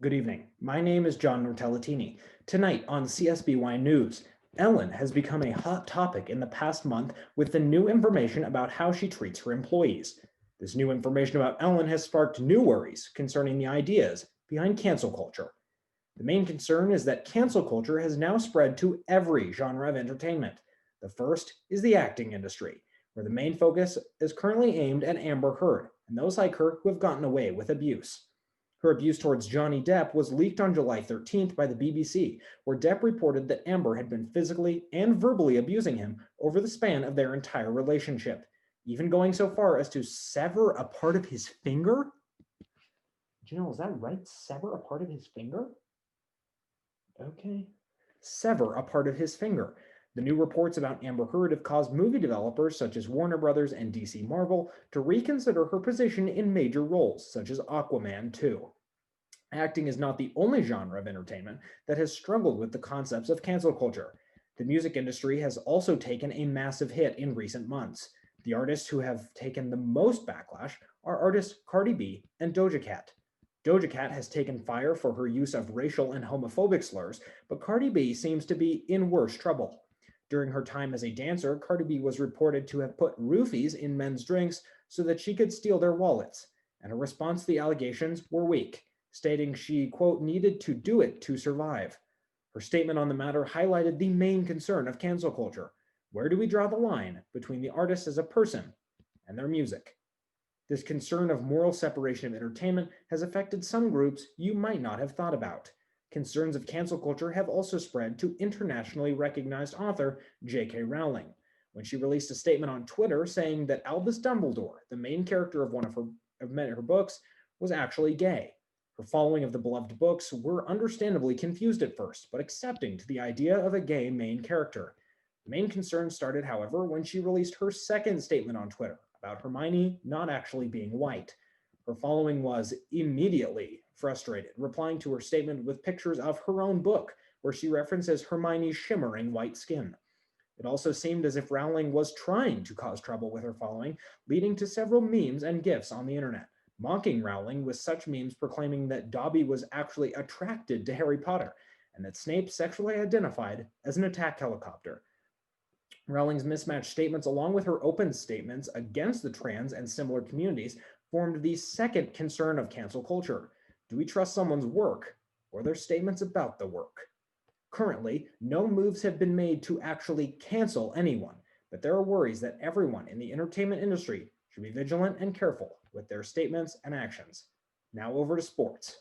Good evening. My name is John Nortellatini. Tonight on CSBY News, Ellen has become a hot topic in the past month with the new information about how she treats her employees. This new information about Ellen has sparked new worries concerning the ideas behind cancel culture. The main concern is that cancel culture has now spread to every genre of entertainment. The first is the acting industry, where the main focus is currently aimed at Amber Heard and those like her who have gotten away with abuse. Her abuse towards Johnny Depp was leaked on July 13th by the BBC, where Depp reported that Amber had been physically and verbally abusing him over the span of their entire relationship, even going so far as to sever a part of his finger. Janelle, is that right? Sever a part of his finger? Okay. Sever a part of his finger. The new reports about Amber Heard have caused movie developers such as Warner Brothers and DC Marvel to reconsider her position in major roles, such as Aquaman 2. Acting is not the only genre of entertainment that has struggled with the concepts of cancel culture. The music industry has also taken a massive hit in recent months. The artists who have taken the most backlash are artists Cardi B and Doja Cat. Doja Cat has taken fire for her use of racial and homophobic slurs, but Cardi B seems to be in worse trouble. During her time as a dancer, Cardi B was reported to have put roofies in men's drinks so that she could steal their wallets, and her response to the allegations were weak, stating she, quote, needed to do it to survive. Her statement on the matter highlighted the main concern of cancel culture. Where do we draw the line between the artist as a person and their music? This concern of moral separation of entertainment has affected some groups you might not have thought about. Concerns of cancel culture have also spread to internationally recognized author J.K. Rowling, when she released a statement on Twitter saying that Albus Dumbledore, the main character of one of her books, was actually gay. Her following of the beloved books were understandably confused at first, but accepting to the idea of a gay main character. The main concern started, however, when she released her second statement on Twitter about Hermione not actually being white. Her following was immediately frustrated, replying to her statement with pictures of her own book, where she references Hermione's shimmering white skin. It also seemed as if Rowling was trying to cause trouble with her following, leading to several memes and GIFs on the internet, mocking Rowling with such memes proclaiming that Dobby was actually attracted to Harry Potter, and that Snape sexually identified as an attack helicopter. Rowling's mismatched statements, along with her open statements against the trans and similar communities, formed the second concern of cancel culture. Do we trust someone's work or their statements about the work? Currently, no moves have been made to actually cancel anyone, but there are worries that everyone in the entertainment industry should be vigilant and careful with their statements and actions. Now over to sports.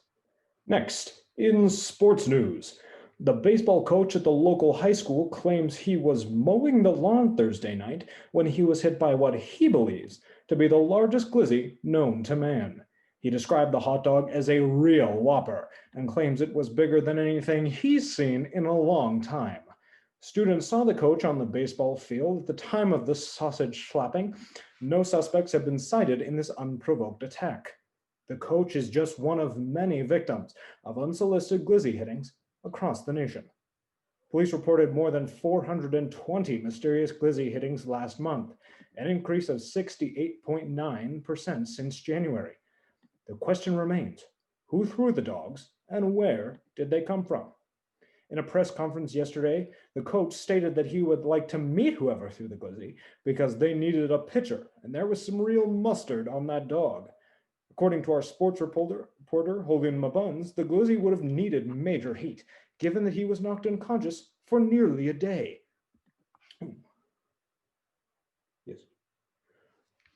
Next, in sports news, the baseball coach at the local high school claims he was mowing the lawn Thursday night when he was hit by what he believes to be the largest glizzy known to man. He described the hot dog as a real whopper and claims it was bigger than anything he's seen in a long time. Students saw the coach on the baseball field at the time of the sausage slapping. No suspects have been cited in this unprovoked attack. The coach is just one of many victims of unsolicited glizzy hittings across the nation. Police reported more than 420 mysterious glizzy hittings last month, an increase of 68.9% since January. The question remains, who threw the dogs and where did they come from? In a press conference yesterday, the coach stated that he would like to meet whoever threw the glizzy because they needed a pitcher and there was some real mustard on that dog. According to our sports reporter Hogan Mabuns, the glizzy would have needed major heat, given that he was knocked unconscious for nearly a day. Yes.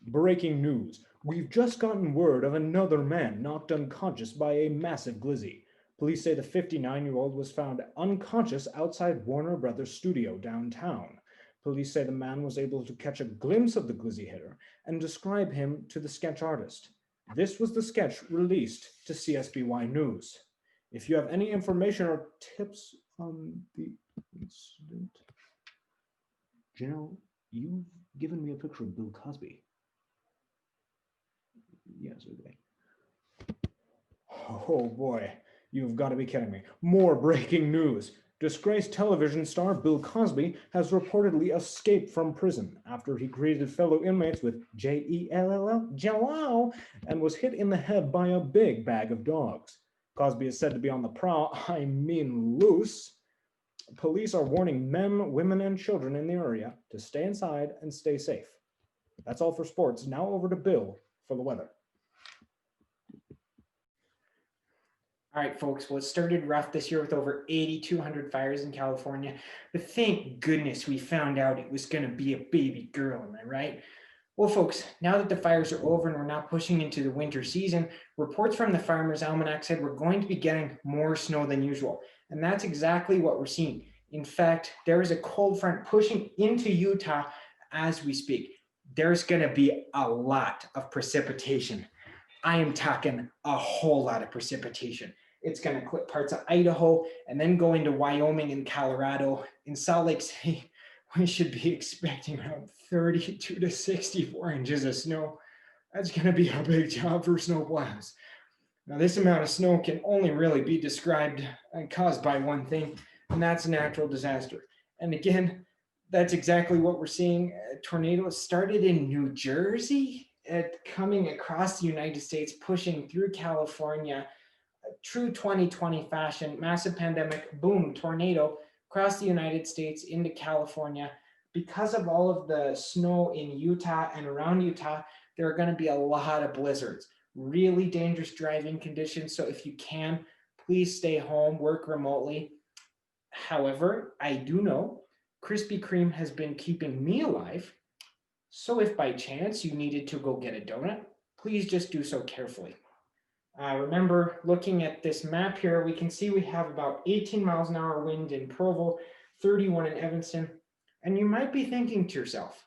Breaking news. We've just gotten word of another man knocked unconscious by a massive glizzy. Police say the 59-year-old was found unconscious outside Warner Brothers studio downtown. Police say the man was able to catch a glimpse of the glizzy hitter and describe him to the sketch artist. This was the sketch released to CSBY News. If you have any information or tips on the incident, Janelle, you've given me a picture of Bill Cosby. Yes, okay. Oh boy, you've got to be kidding me. More breaking news. Disgraced television star Bill Cosby has reportedly escaped from prison after he greeted fellow inmates with J-E-L-L-L, Jello, and was hit in the head by a big bag of dogs. Cosby is said to be on the prowl, I mean loose. Police are warning men, women, and children in the area to stay inside and stay safe. That's all for sports. Now over to Bill for the weather. All right, folks. Well, it started rough this year with over 8,200 fires in California. But thank goodness we found out it was going to be a baby girl, am I right? Well, folks, now that the fires are over and we're now pushing into the winter season, reports from the Farmer's Almanac said we're going to be getting more snow than usual. And that's exactly what we're seeing. In fact, there is a cold front pushing into Utah as we speak. There's going to be a lot of precipitation. I am talking a whole lot of precipitation. It's going to clip parts of Idaho and then go into Wyoming and Colorado. In Salt Lake City, we should be expecting around 32 to 64 inches of snow. That's going to be a big job for snowplows. Now, this amount of snow can only really be described and caused by one thing, and that's a natural disaster. And again, that's exactly what we're seeing. Tornadoes started in New Jersey, coming across the United States, pushing through California. True 2020 fashion, massive pandemic, boom, tornado across the United States into California. Because of all of the snow in Utah and around Utah, there are going to be a lot of blizzards, really dangerous driving conditions. So if you can, please stay home, work remotely. However, I do know Krispy Kreme has been keeping me alive. So if by chance you needed to go get a donut, please just do so carefully. Remember, looking at this map here, we can see we have about 18 miles an hour wind in Provo, 31 in Evanston. And you might be thinking to yourself,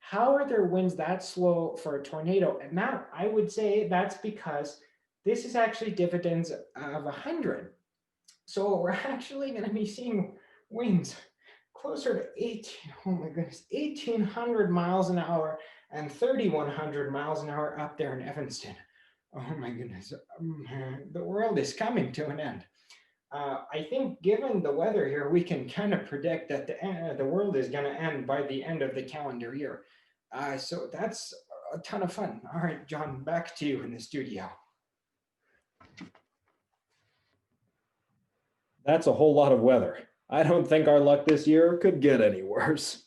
how are there winds that slow for a tornado? And now I would say that's because this is actually dividends of 100. So we're actually going to be seeing winds closer to 1,800 miles an hour and 3,100 miles an hour up there in Evanston. Oh my goodness, the world is coming to an end. I think given the weather here, we can kind of predict that the world is going to end by the end of the calendar year. So that's a ton of fun. All right, John, back to you in the studio. That's a whole lot of weather. I don't think our luck this year could get any worse.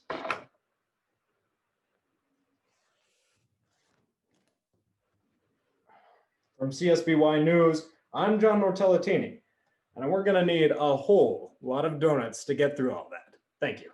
From CSBY News, I'm John Nortellatini, and we're going to need a whole lot of donuts to get through all that. Thank you.